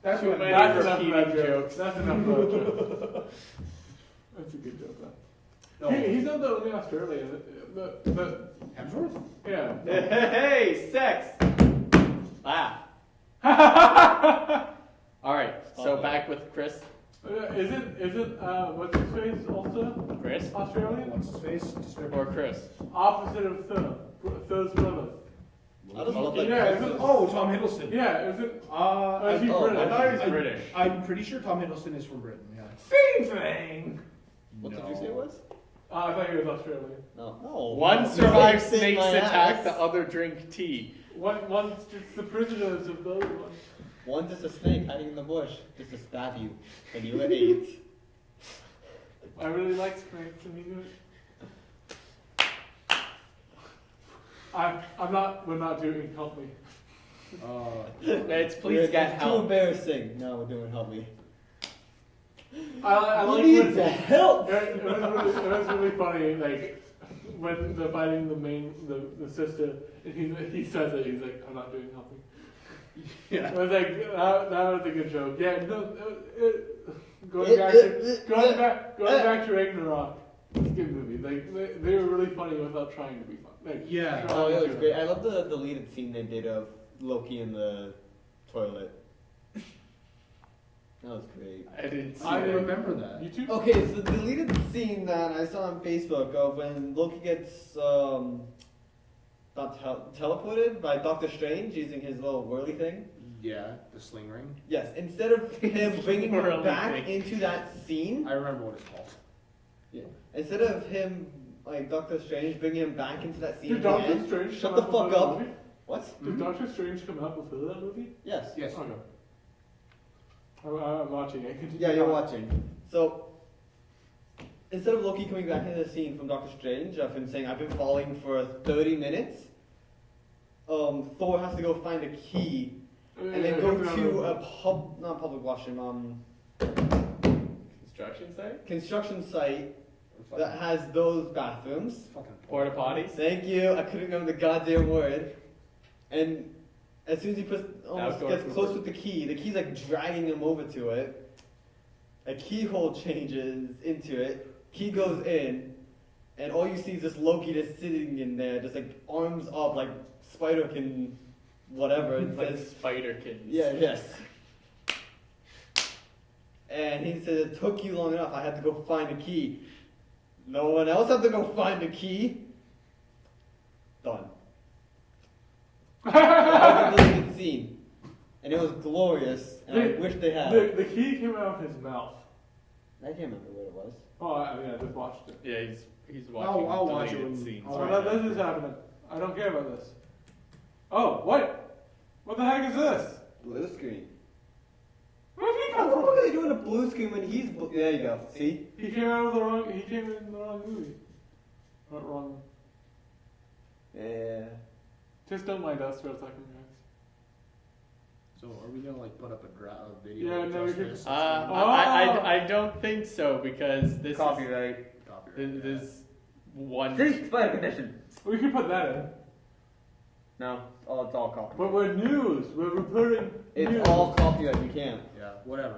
That's Too what many many enough of that repeating joke. jokes. That's enough of that joke. That's a good joke, though. No. He's not the only Australian. But Hemsworth? yeah. Hey, sex! Laugh. Alright, so back with Chris. Isn't what's his face also Chris? Australian? What's his face? Or Chris? Opposite of Thur. Thur's brother. I just love that. Yeah, Chris it's is- Oh, Tom Hiddleston. Yeah, isn't is he oh, British? I thought he was British. I'm pretty sure Tom Hiddleston is from Britain. Yeah. Same thing. What did you say it was? I thought he was Australian. No. One You survives said snake's my attack, ass. the other drink tea. One's just the prisoners of the other one. One's just a snake hiding in the bush, just to stab you when you were 8. I really like snakes, and you knew it. I'm not. We're not doing help me. It's please get It's too help. embarrassing. No, we're doing help me. I You like need when, to help. it was really funny, like when they're fighting the sister, and he says it. He's like, "I'm not doing helping." Yeah. I was like, that was a good joke. Yeah, no, going back to Ragnarok. It's a good movie. Like they were really funny without trying to be funny. Like, Yeah. Oh, it was great. I love the deleted scene they did of Loki in the toilet. That was great. I didn't see I it. remember that. YouTube. Okay, so the deleted scene that I saw on Facebook of when Loki gets not teleported by Doctor Strange using his little whirly thing. Yeah, the sling ring. Yes, instead of him bringing her Whirly back thing. into that scene, I remember what it's called. instead of him like Doctor Strange bringing him back into that scene, Did at the Doctor end, Strange shut come the out fuck before up. that movie? What? Did Doctor Strange come out before that movie? Yes. Yes. Okay. I'm watching it. Continue. Yeah, you're watching. So instead of Loki coming back into the scene from Doctor Strange of him saying, "I've been falling for 30 minutes," Thor has to go find a key and then go to a not public washroom, Construction site? construction site that has those bathrooms. Fucking Porta potties? Thank you. I couldn't remember the goddamn word. And as soon as he almost Outdoor gets food. close with the key's like dragging him over to it. A keyhole changes into it. Key goes in, and all you see is just Loki just sitting in there, just like arms up, like Spider-Can, whatever. It Like says, Spiderkins. yeah, yes. And he said, "It took you long enough. I had to go find a key. No one else had to go find a key." Done. That was a really good scene, and it was glorious. And I wish they had. The key came out of his mouth. I can't remember what it was. Oh, I mean, I just watched it. Yeah, he's watching I'll watch it deleted when- scenes. I'll Oh, right this now. is happening. I don't care about this. Oh, what? What the heck is this? Blue screen. What the fuck are they doing a blue screen when he's there you go. See? He came out of the wrong. He came in the wrong movie. Not wrong. Yeah. Just don't mind us for a second, guys. So are we gonna like put up a video? Yeah, of no, we just could- this? I don't think so because this Copyright. is this one. Cease by condition. We can put that in. No, it's all copyright. But we're news. We're reporting. It's news. all copyright. You can't. Yeah, whatever.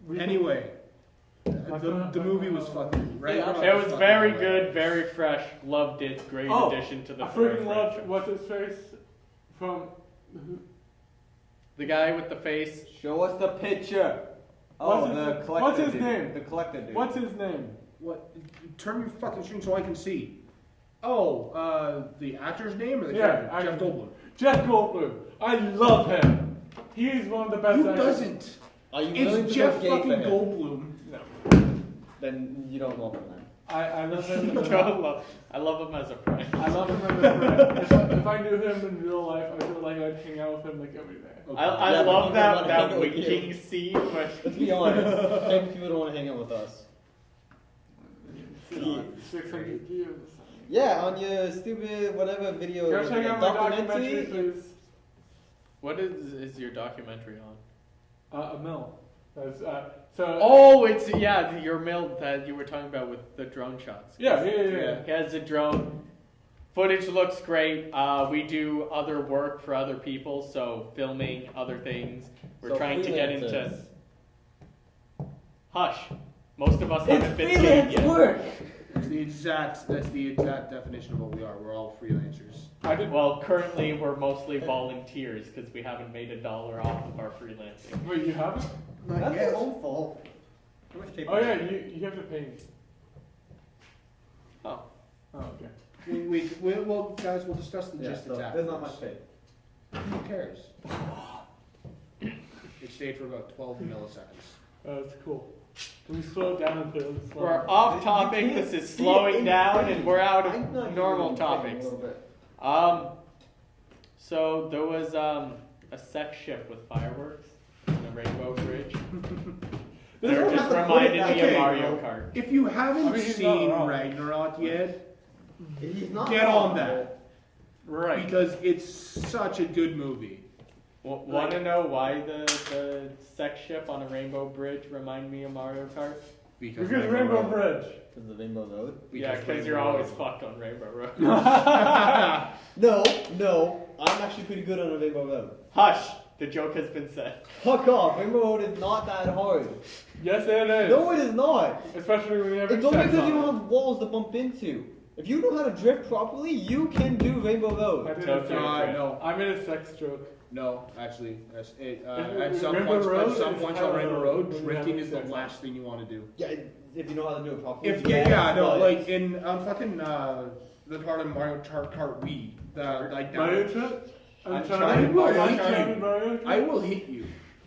We- Anyway, the movie was fucking. It was very good, very fresh. Loved it. Great Oh, addition to the I freaking franchise. loved what's his face from. The guy with the face. Show us the picture. Oh, What's the his- collector. what's his dude. name? The collector dude. What's his name? What? Turn your fucking screen so I can see. Oh, the actor's name or the Yeah, character? Jeff actor. Goldblum. Jeff Goldblum. I love him. He's one of the best Who actors. doesn't? Are you willing It's to Jeff go gay fucking for him? Goldblum. No. Then you don't love him then. I love him. I love him as a friend. I love him as a friend. If I knew him in real life, I feel like I'd hang out with him like every day. I Yeah, but love he that doesn't wanna hang out with winking scene. But Let's be honest. Maybe people don't want to hang out with us. 600 views. Yeah, on your stupid whatever video. Go check out my documentary, documentary. please. what is your documentary on? A mill. That's, so. Oh, it's your mill that you were talking about with the drone shots. Yeah. He has a drone. Footage looks great. We do other work for other people, so filming other things. We're So trying to get into. freelancers. Hush. Most of us haven't been paid yet. work. That's the exact definition of what we are. We're all freelancers. I did. Well, currently we're mostly volunteers because we haven't made $1 off of our freelancing. Wait, you haven't? That's your own fault. How much tape? Oh yeah, you have to pay me. Oh. Oh okay. Well, guys, we'll discuss the Yeah, logistics so after. there's not much tape. Who cares? It stayed for about 12 milliseconds. That's cool. Can we slow it down and play this slow? We're off topic. You This can't is see slowing it down, in and we're out I'm not of even normal playing topics. a little bit. So there was a sex ship with fireworks in the Rainbow Bridge. This They're one just has to put reminded it me back of in, Mario bro. Kart. If you haven't I mean, he's seen not wrong. Ragnarok yet, He's not get wrong, on that. Right. Because it's such a good movie. Want to know why the sex ship on a Rainbow Bridge remind me of Mario Kart? Because Rainbow Bridge. Because of the Rainbow Road? Yeah, because you're always fucked on Rainbow Road. No, I'm actually pretty good on a Rainbow Road. Hush! The joke has been said. Fuck off, Rainbow Road is not that hard. Yes, it is. No, it is not. Especially when you have It's only sex because you on don't it. have walls to bump into. If you know how to drift properly, you can do Rainbow I Road. did a Tokyo sex Drift. No. I made a sex joke. No, actually, Rainbow at some Road points is on Rainbow Road, when you drifting have is the sex. last thing you want to do. Yeah, if you know how to do it properly. If yes, no, but- like in fucking the part of Mario Kart Wii, like Mario that. Trip? I'm trying trying to Mario I'm Kart. trying Mario Trip? I will hit you.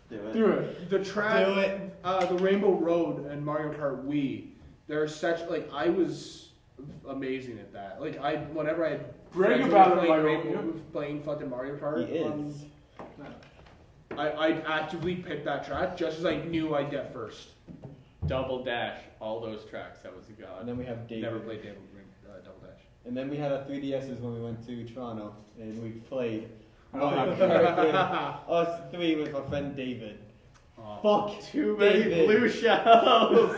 Do it. Do it. The track, Do it. the Rainbow Road and Mario Kart Wii, they're such like I was amazing at that. Like whenever I Brag friends about were it, playing, Mario. playing fucking Mario Kart. He on- is. I actively picked that track just as I knew I'd get first. Double Dash, all those tracks, that was a And god. then we have David. Never played Double Dash. And then we had our 3DSs when we went to Toronto, and we played. Oh, Mario Kart with us three with our friend David. Fuck. Too many David. blue shells!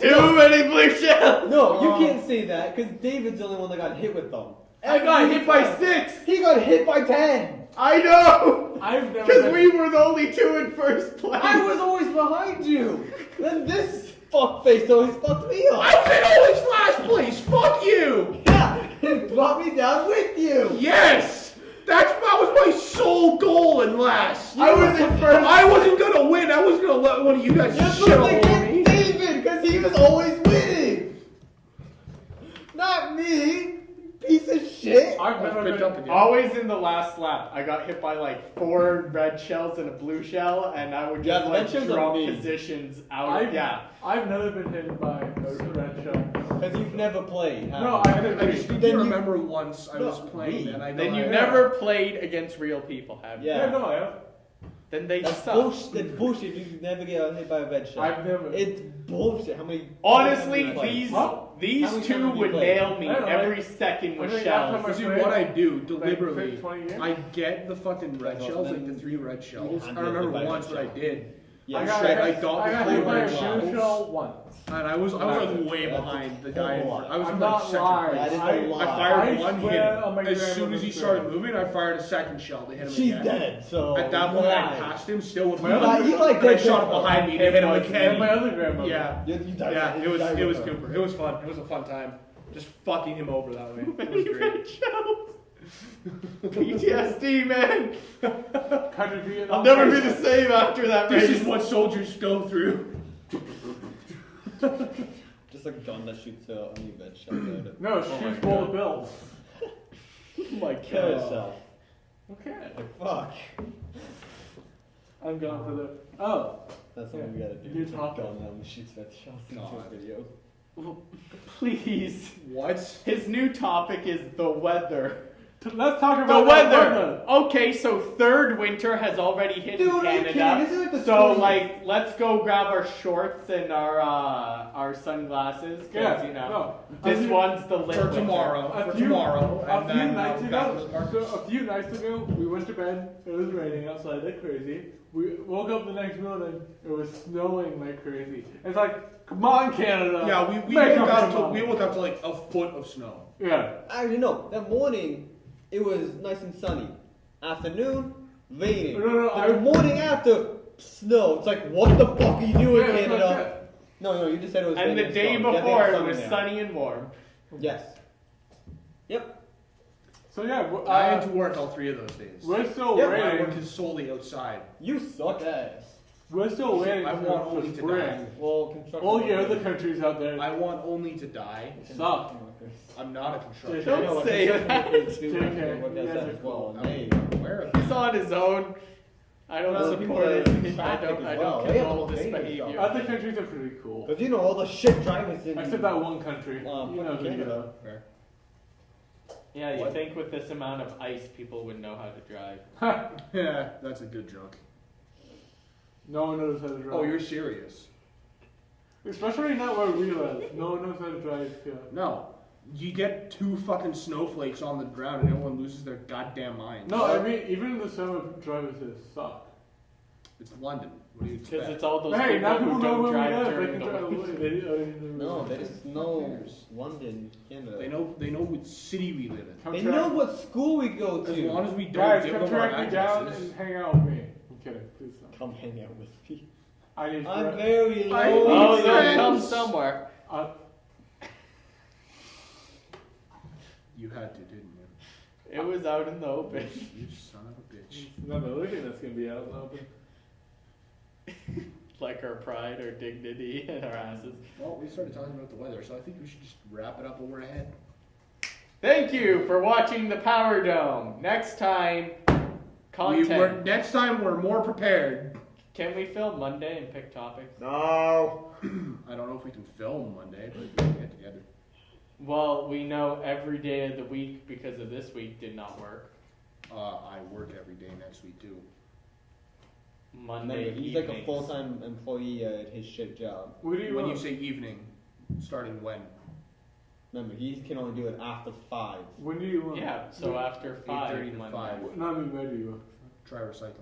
Too many blue shells! No, you can't say that, because David's the only one that got hit with them. I got hit by Every 6! He got hit by 10! I know! I've never Because been- we were the only 2 in first place! I was always behind you! Then this fuckface always fucked me up! I was in always last place. Fuck you. Yeah! It brought me down with you! Yes, that was my sole goal in last. I was in first. I wasn't gonna win. I was gonna let one of you guys You're shit supposed all to over get me. David, because he was always winning! Not me! Piece of shit! I've never picked been. up again. Always in the last lap, I got hit by like 4 red shells and a blue shell, and I would Yeah, just the like red shells are drop me. positions out. I've never been hit by a red shell. Because you've never played. have No, you? I didn't. I just Then do you- remember once I was No, playing me. and I Then you got- never played against real people, have you? Yeah. Yeah, no, I have. Then they That's suck. bullshit. That's bullshit. You never get hit by a red shell. I've never. It's bullshit. How many? Honestly, how many these times? Huh? How these many two times have you would played? nail me I don't know, every second with I think shells. after See, friend- what I do Like, deliberately, 20 years? I get the fucking red Well, shells, then like the 3 red shells. hand I it remember by a once red what I shell. did, Yeah, I got shit, hit- I got I the got full hit by a red shoe shells. shell once. and I was like way That's behind the a guy. whole lot. I was I'm in not like second lying. place. That is a I lot. I fired I one, hit swear on my him. As soon as he grandmother's started grave. moving, I fired a second shell to hit him She's again. dead. So At that point, I died. passed him still with My my other- You like and I dead shot him people. behind me to hit him And my again. other grandmother. Yeah, You died. yeah, You died it was with her. Cooper. It was fun. It was a fun time. Just fucking him over that way. It was Many great. red shells. PTSD, man. Country Vietnam. I'll never be the same after that This race. is what soldiers go through. Just a gun that shoots only red shell. There. No, Oh shoot my bowl God. of bills. Oh my Kill god. yourself. Okay. Like, fuck. I'm going for the. Oh. That's something we gotta do. New Just a topic. gun that shoots red shells into God. a video. Please. What? His new topic is the weather. Let's talk The about weather. Okay, so third winter has already hit Dude, in are you Canada. kidding? This is like the So 20s. like, let's go grab our shorts and our sunglasses. 'Cause, Yeah. you know, No. this A few- one's the lit For winter. tomorrow. A For few- tomorrow. A And few then nights back to the ago, park. so a few nights ago, we went to bed. It was raining outside like crazy. We woke up the next morning. It was snowing like crazy. It's like, come on, Canada. Yeah, we Make woke up up your to mind. we woke up to like a foot of snow. Yeah. Actually, no. That morning, it was nice and sunny. Afternoon, raining. No, But the morning after, snow. It's like, what the fuck are you doing, Yeah, that's what I Canada? No, you just said it was And raining the day stormy. Yeah, they before had it sun was there. sunny and warm. Yes. Yep. So yeah, I had to work all 3 of those days. we're still Yeah, My waiting. work is solely outside. You suck ass. We're still waiting I for, want for only to spring. die. Well, construction. All your other countries out there I want only to die. suck. I'm not a construction. Don't I know, like, say construction that. workers do JK, work you guys outside are as well. cool. They- I'm aware of He's that. on his own. I don't Well, people support that it. do traffic as I well. don't They have condone all this dangerous behavior. stuff. Other countries are pretty cool. Because you know all the shit drivers in. Except that one country. Uh, you know fucking who you Canada. know. Fair. Yeah, you What? think with this amount of ice, people would know how to drive. Yeah, that's a good joke. No one knows how to drive. Oh, you're serious? Especially not where we live. No one knows how to drive here. No. You get 2 fucking snowflakes on the ground and everyone loses their goddamn mind. No, I mean, even in the summer, drivers here suck. It's London. What do you Because expect? it's all those Hey, now people people who know don't where we drive live. They during can the drive winter. away. No, there is no London, Canada. They know what city we live in. Come They track- know what school we go As to. long as we don't Guys, give come them our track me down addresses. and hang out with me. I'm kidding. Please don't. Come hang out with me. I need I'm friends. very I lonely. Oh, need they'll friends. come somewhere. You had to, didn't you? It was out in the open. You son of a bitch. No, the only thing that's gonna be out in the open. Like our pride, our dignity, and our asses. Well, we started talking about the weather, so I think we should just wrap it up when we're ahead. Thank you for watching the Power Dome. Next time, content. Next time we're more prepared. Can we film Monday and pick topics? No. I don't know if we can film Monday, but we can get together. Well, we know every day of the week because of this week did not work. I work every day next week too. Monday Remember, he's like a evenings. full-time employee at his shit job. What do you When want? you say evening, starting when? Remember, he can only do it after 5. When do you want? Yeah, so after 5 8:30 to Monday. 5. No, I mean, where do you want? Try recycling.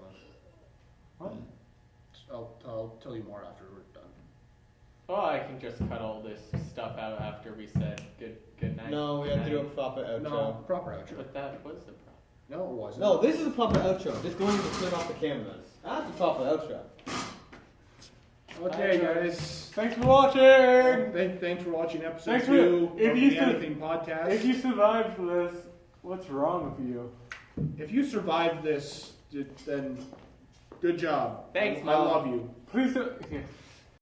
What? I'll tell you more after we're done. Oh, I can just cut all this stuff out after we said good night. No, we have to do a night. proper outro. No, proper outro. But that was the problem. No, it wasn't. No, this is a proper outro. Just going to turn off the cameras. That's a proper outro. Okay, guys. Thanks for watching. Thanks for watching episode Thanks 2 for- if of you the still- Anything Podcast. If you survived this, what's wrong with you? If you survived this, then good job. Thanks, I Mom. love you. Please don't.